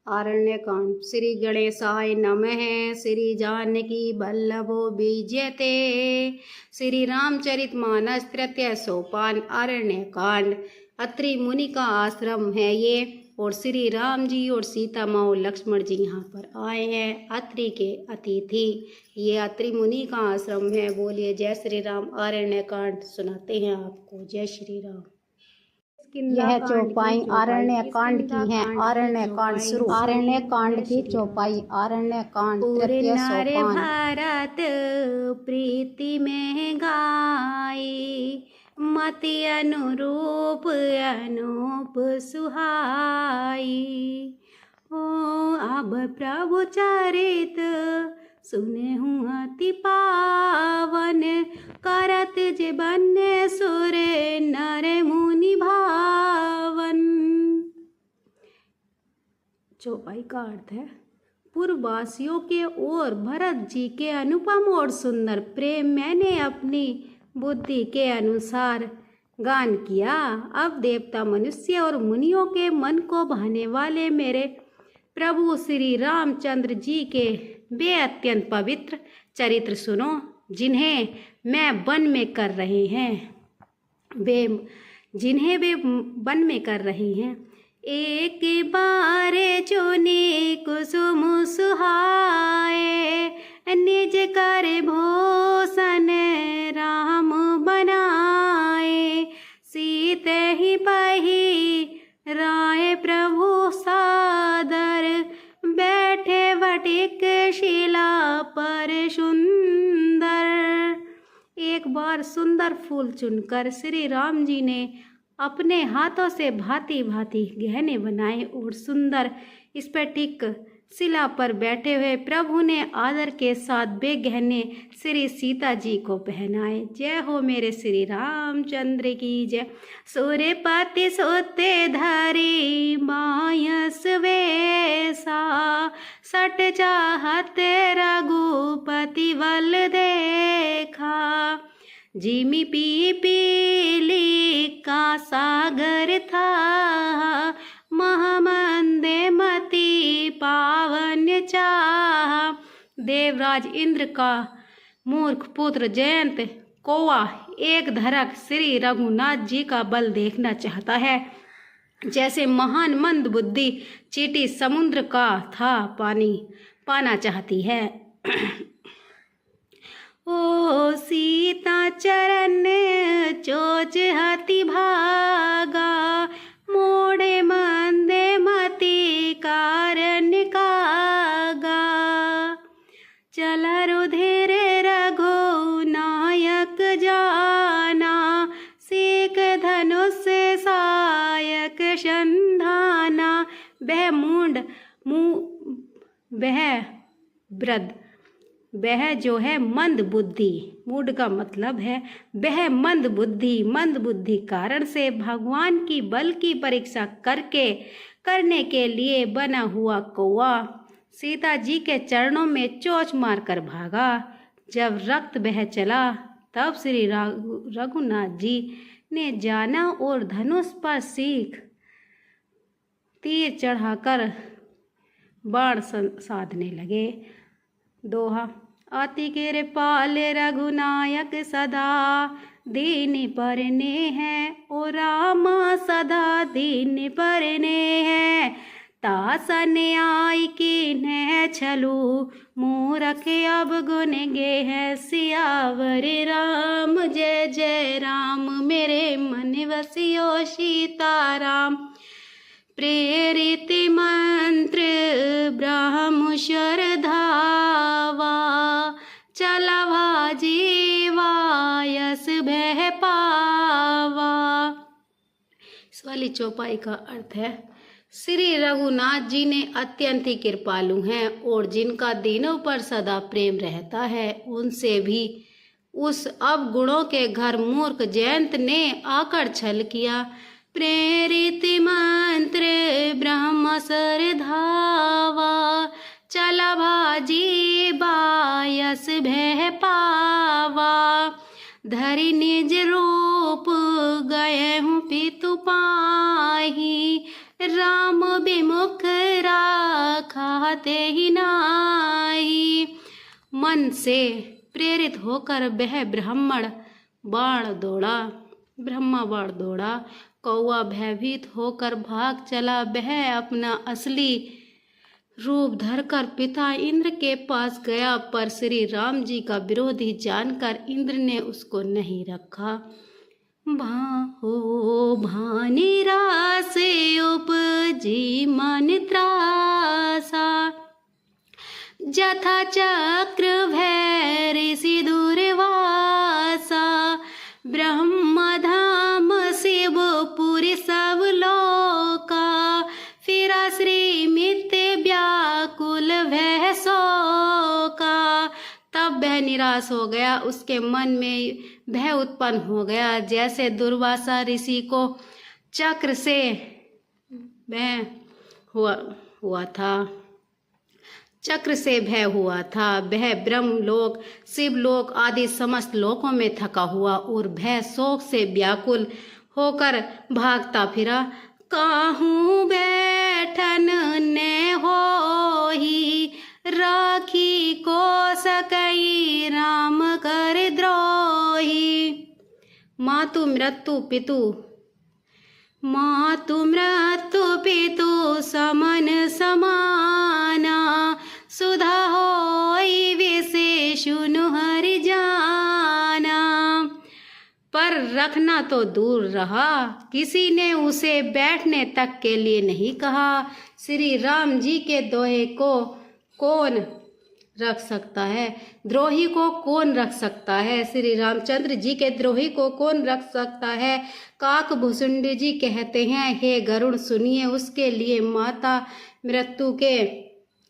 आरण्यकांड। श्री गणेशाय नमः। श्री जानकी वल्लभो विजयते। श्री रामचरितमानस तृतीय सोपान आरण्यकांड। अत्रि मुनि का आश्रम है ये, और श्री राम जी और सीता माँ और लक्ष्मण जी यहाँ पर आए हैं अत्रि के अतिथि। ये अत्रि मुनि का आश्रम है। बोलिए जय श्री राम। आरण्यकांड सुनाते हैं आपको। जय श्री राम। यह चौपाई आरण्य कांड की है। आरण्य कांड शुरू। आरण्य कांड की चौपाई। आरण्य कांड तृतीय सोपान। भारत प्रीति में गाई, मति अनुरूप अनूप सुहाई। ओ अब प्रभु चरित सुने हूँ अति पावन, करत जे बन्ने सुरे नर मुनि भावन। चौपाई का अर्थ है पूर्ववासियों के और भरत जी के अनुपम और सुंदर प्रेम मैंने अपनी बुद्धि के अनुसार गान किया। अब देवता मनुष्य और मुनियों के मन को भाने वाले मेरे प्रभु श्री रामचंद्र जी के वे अत्यंत पवित्र चरित्र सुनो, जिन्हें मैं वन में कर रहे हैं। जिन्हें वे वन में कर रही हैं। एक बार चुने कुसुम सुहाए, निज कर भूषण राम बनाए। सीत ही बही राय प्रभु सादर, बैठे वटिक शिला पर सुंदर। एक बार सुंदर फूल चुनकर श्री राम जी ने अपने हाथों से भांति भांति गहने बनाए और सुंदर स्फटिक शिला पर बैठे हुए प्रभु ने आदर के साथ वे गहने श्री सीता जी को पहनाए। जय हो मेरे श्री रामचंद्र की जय। सूर्यपति सोते धरी मायस वेसा, सट चाहत रघुपति बल देखा। जिमि पी पीली का सागर था, महामंदे मति पावन चाह। देवराज इंद्र का मूर्ख पुत्र जयंत कौआ एक धरक श्री रघुनाथ जी का बल देखना चाहता है, जैसे महान मंद बुद्धि चींटी समुद्र का था पानी पाना चाहती है। ओ सीता चरण चोच हति भागा, मोड़े मंदे मति कारण कागा। चला रुधिर रघु नायक जाना, सीख धनुष सायक संधाना। वह वह जो है मंद बुद्धि, मूड का मतलब है वह मंद बुद्धि कारण से भगवान की बल की परीक्षा करने के लिए बना हुआ कौआ सीता जी के चरणों में चोंच मारकर भागा। जब रक्त बह चला तब श्री रघुनाथ जी ने जाना और धनुष पर सीख तीर चढ़ाकर बाण साधने लगे। दोहा। अति कृपाल रघुनायक सदा दीन परने हैं, ओ रामा सदा दीन परने हैं। तासन आई की न छलू, मूरख अब गुन गे है। सियावर राम जय जय राम, मेरे मन वसियो सीताराम। प्रेरित मंत्र ब्रह्म श्रद्धावा, चला जीवा यस भय पावा। इस वाली चौपाई का अर्थ है श्री रघुनाथ जी ने अत्यंत ही कृपालु हैं और जिनका दीनों पर सदा प्रेम रहता है, उनसे भी उस अवगुणों के घर मूर्ख जयंत ने आकर छल किया। प्रेरित मंत्र ब्रह्म श्रद्धावा, चला भाजी बायस भय पावा। धरि निज रूप गए हूँ पितु पाही, राम विमुख रा चाहते ही नाही। मन से प्रेरित होकर वह ब्रह्मा बाण दौड़ा। कौआ भयभीत होकर भाग चला। वह अपना असली रूप धरकर पिता इंद्र के पास गया, पर श्री राम जी का विरोधी जानकर इंद्र ने उसको नहीं रखा। भानिरा से उपजी मन त्रासा, जथा चक्र भय ऋषि दुर्वासा। ब्रह्मधाम शिवपुरी सब लोका, फिरा श्री मित्य व्याकुल भय शोका। तब वह निराश हो गया, उसके मन में भय उत्पन्न हो गया, जैसे दुर्वासा ऋषि को चक्र से भय हुआ था। चक्र से भय हुआ था। वह ब्रह्मलोक, शिवलोक आदि समस्त लोकों में थका हुआ और भय शोक से व्याकुल होकर भागता फिरा। काहू बैठन ने होही, राखी को सकई राम कर द्रोही। मातु मृत्यु पितु समन समाना, सुधा होई विशेषुनु हरि जाना। पर रखना तो दूर रहा, किसी ने उसे बैठने तक के लिए नहीं कहा। श्री राम जी के दोहे को कौन रख सकता है? द्रोही को कौन रख सकता है? श्री रामचंद्र जी के द्रोही को कौन रख सकता है? काकभूषुंडी जी कहते हैं, हे गरुड़ सुनिए, उसके लिए माता मृत्यु के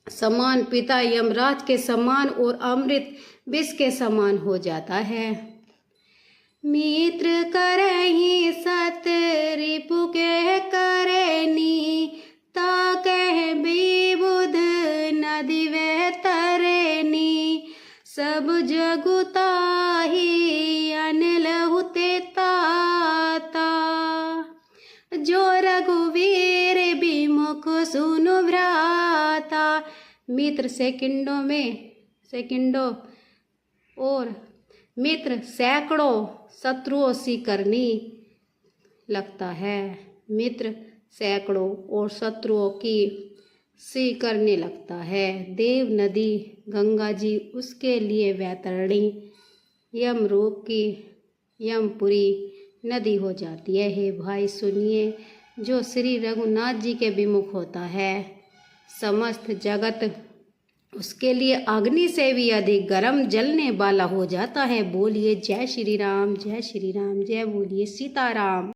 समान, पिता यमराज के समान और अमृत विष के समान हो जाता है। मित्र करहि सत रिपु के करनी, ता कह विबुध नदी वह तरनी। सब जगु ताहि अनलहु ते ताता, जो रघुवीर विमुख सुनु भ्राता। मित्र सेकंडों और मित्र सैकड़ों शत्रुओं सी करनी लगता है। मित्र सैकड़ों और शत्रुओं की सी करने लगता है। देव नदी गंगा जी उसके लिए वैतरणी, यमरूप की यमपुरी नदी हो जाती है। हे भाई सुनिए, जो श्री रघुनाथ जी के विमुख होता है, समस्त जगत उसके लिए अग्नि से भी अधिक गर्म जलने वाला हो जाता है। बोलिए जय श्री राम, जय श्री राम, जय बोलिए सीताराम।